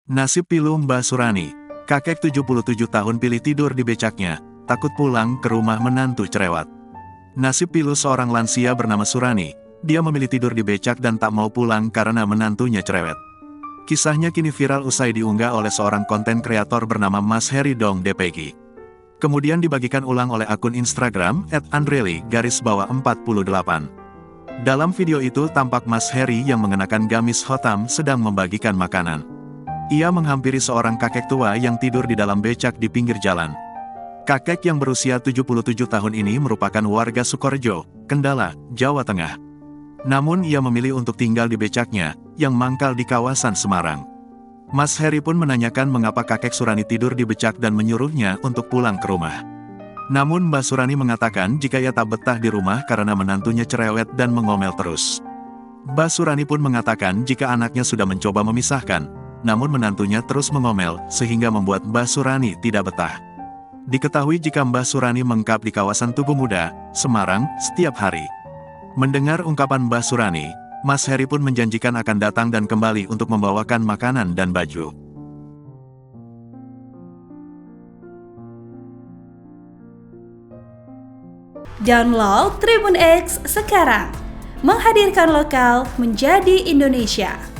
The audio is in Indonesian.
Nasib pilu Mbah Surani. Kakek 77 tahun pilih tidur di becaknya, takut pulang ke rumah menantu cerewet. Nasib pilu seorang lansia bernama Surani. Dia memilih tidur di becak dan tak mau pulang karena menantunya cerewet. Kisahnya kini viral usai diunggah oleh seorang konten kreator bernama Mas Heri Dong DPG. Kemudian dibagikan ulang oleh akun Instagram @andreli_48. Dalam video itu tampak Mas Heri yang mengenakan gamis hitam sedang membagikan makanan. Ia menghampiri seorang kakek tua yang tidur di dalam becak di pinggir jalan. Kakek yang berusia 77 tahun ini merupakan warga Sukorejo, Kendala, Jawa Tengah. Namun ia memilih untuk tinggal di becaknya, yang mangkal di kawasan Semarang. Mas Heri pun menanyakan mengapa kakek Surani tidur di becak dan menyuruhnya untuk pulang ke rumah. Namun Mbah Surani mengatakan jika ia tak betah di rumah karena menantunya cerewet dan mengomel terus. Mbah Surani pun mengatakan jika anaknya sudah mencoba memisahkan, namun menantunya terus mengomel sehingga membuat Mbah Surani tidak betah. Diketahui jika Mbah Surani mengkap di kawasan Tugu Muda, Semarang, setiap hari. Mendengar ungkapan Mbah Surani, Mas Heri pun menjanjikan akan datang dan kembali untuk membawakan makanan dan baju. Download Tribun X sekarang, menghadirkan lokal menjadi Indonesia.